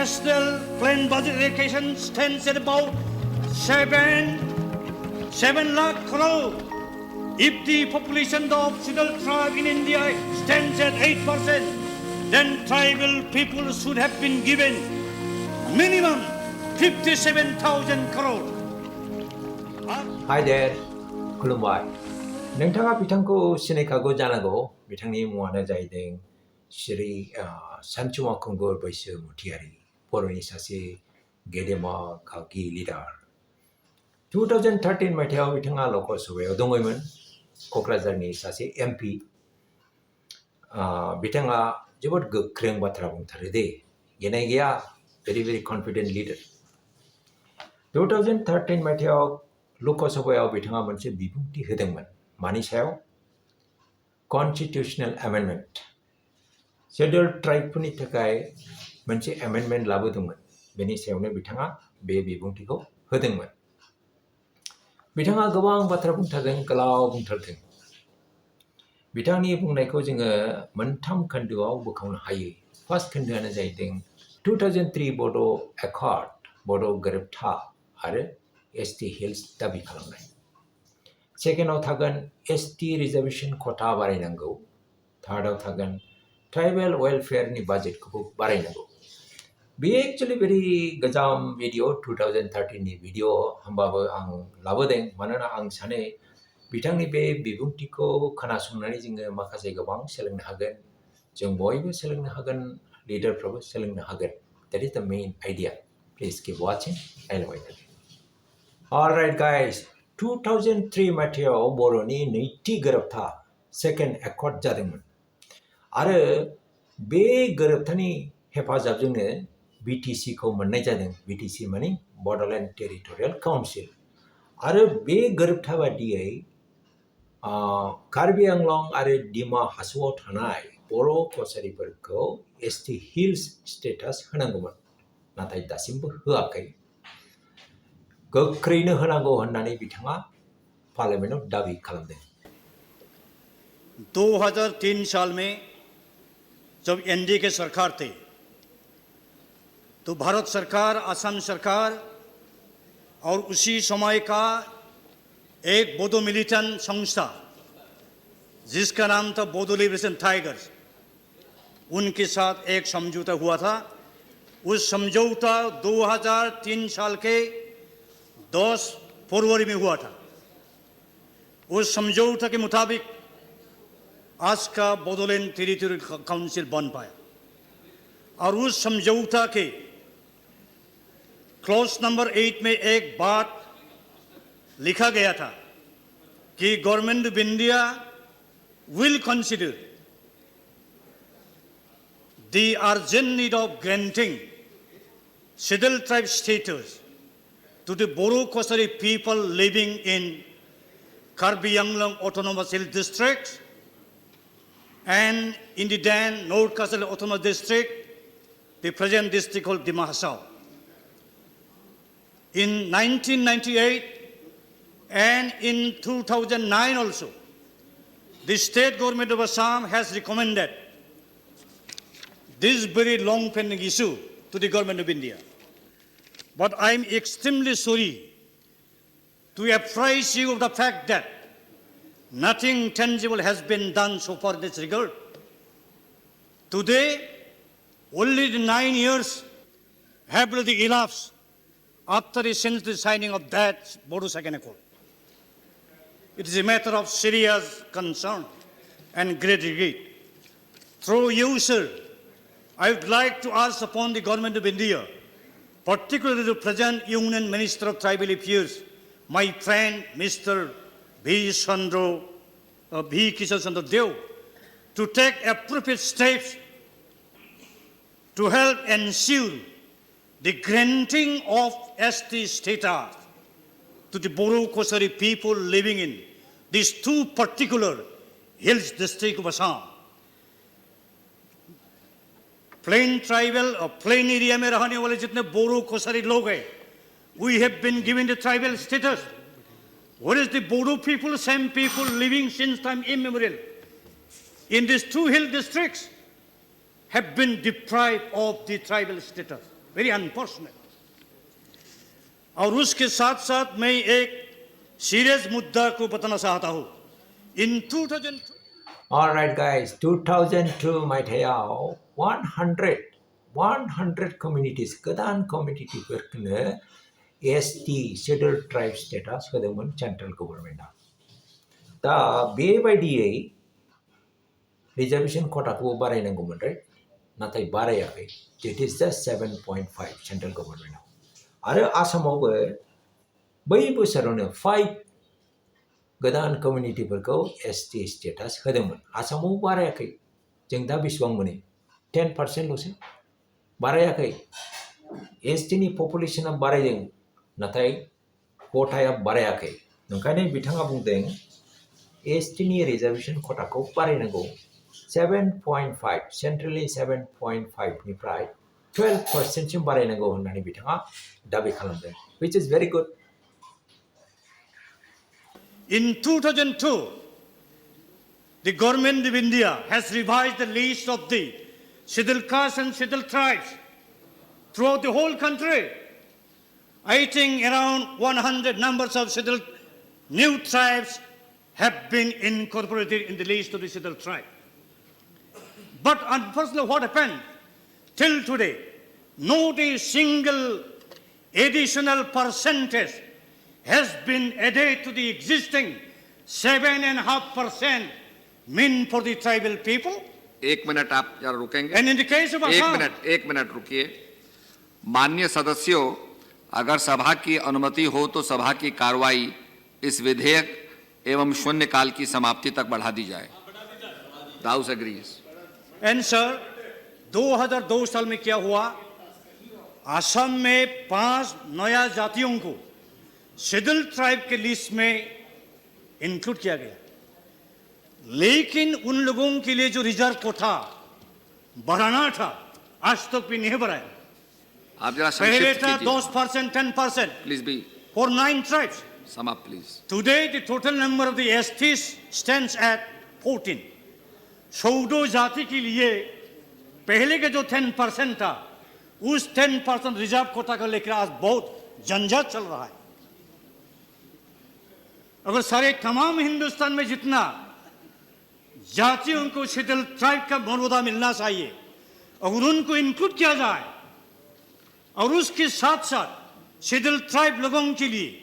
national plain budget allocation stands at about 7 lakh crore. If the population of Sidal tribe in India stands at 8%, then tribal people should have been given minimum 57,000 crore. Hi there, खुलुमबाय. नोंथाङा बिथांखौ सिनायखागौ जानांगौ. बिथांनि मुङानो जाहैदों श्री सानसुमा खुंगुर बैसोमुथियारि, बर'नि सासे गेदेमा गागि लिडार. 2013 मायथाइयाव बिथाङा लकसभायाव दङमोन, क'क्राझारनि सासे MP. बिथाङा जोबोद गोख्रों बाथ्रा बुंथारो दे, गेनाय गैया, very confident leader. 2013 मायथाइयाव लकसभायाव बिथाङा मोनसे बिबुंथि होदोंमोन. मानि सायाव? कन्स्टिटिउशनेल एमेन्डमेन्ट. शेड्युल्ड ट्राइबफोरनि थाखाय मोनसे एमेन्डमेन्ट लाबोदोंमोन. बेनि सायावनो बिथाङा बे बिबुंथिखौ होदोंमोन. बिथाङा गोबां बाथ्रा बुंथारदों, गोलाव बुंथारदों. बिथांनि बुंनायखौ जोङो मोनथाम खोन्दोआव बोखावनो हायो. फार्स्ट खोन्दोआनो जाहैदों 2003 बड' एकर्ड, बड' गोरोबथा आरो ST हिल्स दाबि खालामनाय. सेकेन्डआव थागोन ST रिजार्भेशन खथा बारायनांगौ. थार्डआव थागोन ट्राइबेल वेलफेयारनि बाजेटखौबो बारायनांगौ. बेयो एक्चुअलि भेरि गोजाम भिडिअ, 2013नि भिडिअ, होमबाबो आं लाबोदों मानोना आं सानो बिथांनि बे बिबुंथिखौ खोनासंनानै जोङो माखासे गोबां सोलोंनो हागोन. जों बयबो सोलोंनो हागोन, लिडारफ्राबो सोलोंनो हागोन. That is the main idea. Please keep watching. नायलांबाय थादो. Alright guys, 2003 मायथाइयाव बर'नि नैथि गोरोबथा, सेकेन्ड एकर्ड जादोंमोन. आरो बे गोरोबथानि हेफाजाबजोंनो BTCखौ मोननाय जादों. BTC माने बड'लेण्ड टेरिटरियेल काउन्सिल. आरो बे गोरोबथा बादियै कार्बि आंलं आरो डिमा हासावआव थानाय बर' कसारिफोरखौ ST हिल्स स्टेटास होनांगौमोन. नाथाय दासिमबो होआखै. गोख्रैनो होनांगौ होननानै बिथाङा पार्लियामेन्टआव दाबि खालामदों. 2003 साल में जब NDA के सरकार थे तो भारत सरकार, असम सरकार और उसी समय का एक बोडो मिलिटेंट संस्था जिसका नाम था बोडो लिबरेशन टाइगर्स, उनके साथ एक समझौता हुआ था. उस समझौता 2003 साल के 10 फरवरी में हुआ था. उस समझौता के मुताबिक आज का बोडोलैंड टेरिटोरियल काउंसिल बन पाया. और उस समझौता के क्लॉज नंबर 8 में एक बात लिखा गया था कि government of India will consider the urgent need of granting scheduled tribe status to the Bodo Kosari people living in Karbi Anglong Autonomous Hill District and in the Dan North Kasari Autonomous District, the present district called Dima Hasao. In 1998 and in 2009 also, the state government of Assam has recommended this very long pending issue to the government of India. But I am extremely sorry to apprise you of the fact that nothing tangible has been done so far in this regard. Today, only 9 years have already elapsed after since the signing of that Bodo Second Accord. It is a matter of serious concern and great regret. Through you, sir, I would like to ask upon the government of India, particularly the present Union Minister of Tribal Affairs, my friend Mr. V. Kishan Chandra Deo, to take appropriate steps to help ensure the granting of ST status to the Bodo Kosari people living in these two particular hills district of Assam. Plain tribal or plain area में रहने वाले जितने बोरो कोसारी लोग हैं, we have been given the tribal status. What is the Bodo people, same people living since time immemorial in these two hill districts have been deprived of the tribal status. Very unfortunate. और उसके साथ साथ मैं एक serious मुद्दा को बताना चाहता हूँ। इन 2000 Alright guys, 2002 마이태याव 100 communities गोदान communityफोरनो ST Scheduled Tribe status होदोंमोन सेन्ट्रेल गभर्नमेन्टआ। दा बेबायदियै रिजार्वेशन कोटाखौ बारायनांगौमोन राइट, नाथाय बारायाखै। इट इज जस्ट 7.5 सेन्ट्रेल गभर्नमेन्टआव। आरो आसामावबो बै बोसोरावनो 5 गोदान कमिउनिटिफोरखौ ST स्टेटास होदोंमोन। आसामाव बारायाखै। जों दा बेसेबां मोनो? 10%ल'सो बारायाखै। STनि पपुलेसना बारायदों, नाथाय कोटाया बारायाखै। ओंखायनो बिथाङा बुंदों STनि रिजार्वेशन कोटाखौ बारायनांगौ। 7.5 सेन्ट्रेलि 7.5 निफ्राय 12% सिम बारायनांगौ होननानै बिथाङा दाबि खालामदों, which is very good. In 2002, the government of India has revised the list of the scheduled castes and scheduled tribes throughout the whole country. I think around 100 numbers of scheduled new tribes have been incorporated in the list of the scheduled tribe. But unfortunately, what happened? Till today, not a single additional percentage has been added to the existing 7.5% meant for the tribal people. एक minute आप जरा रुकेंगे। And in the case of Assam, एक minute रुकिए। माननीय सदस्यों, अगर सभा की अनुमति हो तो सभा की कार्रवाई इस विधेयक एवं शून्यकाल की समाप्ति तक बढ़ा दी जाए। The House agrees. And sir, 2002 साल में क्या हुआ? असम में 5 नया जातियों को शेड्यूल ट्राइब के लिस्ट में इंक्लूड किया गया, लेकिन उन लोगों के लिए जो रिजर्व कोटा बढ़ाना था आज तक भी नहीं बढ़ाया। आप जरा पहले संक्षिप्त था कीजिए। 10%, 10%, please be for 9 tribes. Sum up please. Today the total number of the STs stands at 14. 14 जाति के लिए पहले के जो 10% था, उस 10% रिजर्व कोटा को लेकर आज बहुत झंझट चल रहा है। अगर सारे तमाम हिंदुस्तान में जितना जातियों को शेड्यूल ट्राइब का मर्यादा मिलना चाहिए, अगर उनको इंक्लूड किया जाए और उसके साथ साथ शेड्यूल ट्राइब लोगों के लिए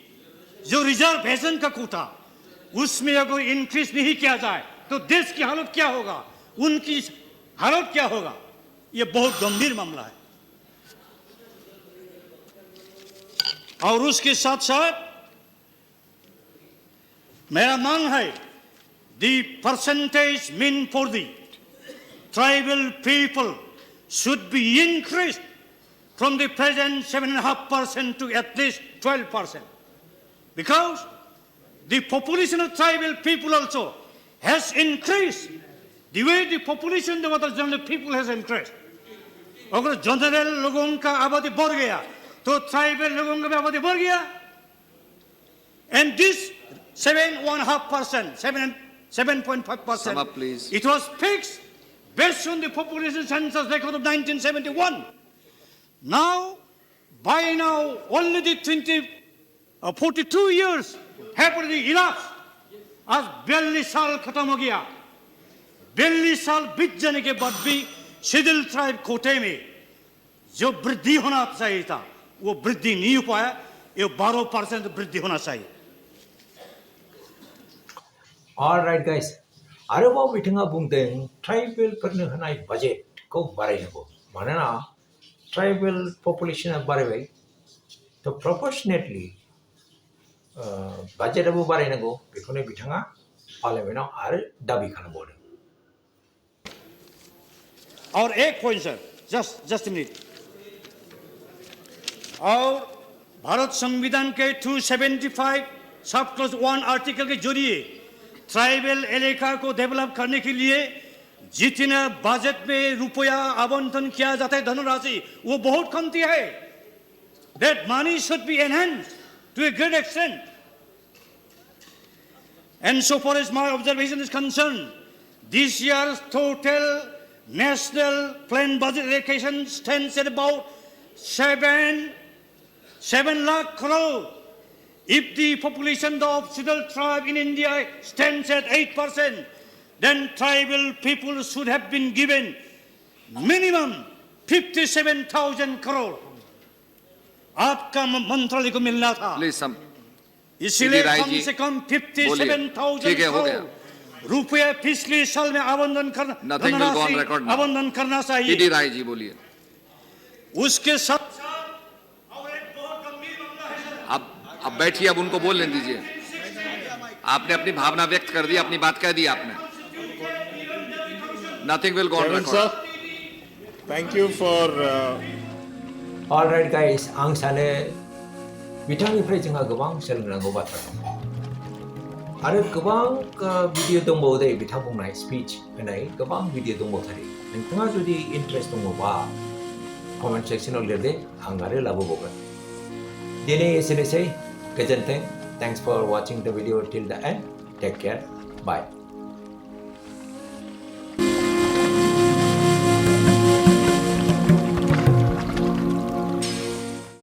जो रिजर्वेशन का कोटा उसमें अगर इंक्रीज नहीं किया जाए तो देश की हालत क्या होगा, उनकी हालत क्या होगा? ये बहुत गंभीर मामला है। और उसके साथ साथ मेरा मांग है, the percentage meant for the tribal people should be increased from the present 7.5% to at least 12%, because the population of tribal people also has increased the way the population of other general people has increased. अगर general लोगों का आबादी बढ़ गया तो tribal लोगों का भी आबादी बढ़ गया। And this 7.5%, 7.5%, Sum up, please. it was fixed based on the population census record of 1971. Now, by now, only the 42 years have already elapsed. आज 42 साल खत्म हो गया। 42 साल बीत जाने के बाद भी शेड्यूल ट्राइब कोटे में जो वृद्धि होना चाहिए था वो वृद्धि नहीं हो पाया। ये 12% वृद्धि होना चाहिए। Alright guys, आरोबाव बिथाङा बुंदों ट्राइबेलफोरनो होनाय बाजेटखौ बारायनांगौ। मानोना ट्राइबेल पपुलेसना बारायबाय, तो प्रपोर्शनेटलि बाजेटआबो बारायनांगौ। बेखौनो बिथाङा पार्लियामेन्टआव आरो दाबि खालामबावदों। और एक पॉइंट सर, जस्ट मिनट। और भारत संविधान के 275 सब क्लॉज 1 आर्टिकल के जरिए ट्राइबल इलाका को डेवलप करने के लिए जितना बजट में रुपया आवंटन किया जाता है धनराशि, वो बहुत कमती है। That money should be enhanced to a great extent. And so far as my observation is concerned, this year's total national plan budget allocation stands at about 7 lakh crore. If the population of Sidal tribe in India stands at 8%, then tribal people should have been given minimum 57,000 crore. आपका मंत्रालय को मिलना था। Please सम इसलिए कम से कम 57,000 करोड़ रुपये पिछले साल में आवंटन करना चाहिए। टीडी राय जी बोलिए। उसके साथ अब बैठिए, अब उनको बोलने दीजिए। आपने अपनी भावना व्यक्त कर दी, अपनी बात कह दी आपने। Nothing will go on record. Thank you for. Alright guys, आं सानो बिथांनिफ्राय जोंहा गोबां सोलोंनांगौ बाथ्रा दं आरो गोबां भिडिअ दंबावो दे बिथां बुंनाय स्पिच होनाय गोबां भिडिअ दंबावथारो नोंथाङा जुदि इन्ट्रेस्ट दङबा कमेन्ट सेक्सनाव लिरदे आं आरो लाबोबावगोन दिनै एसेनोसै गोजोन्थों thanks for watching the video till the end take care bye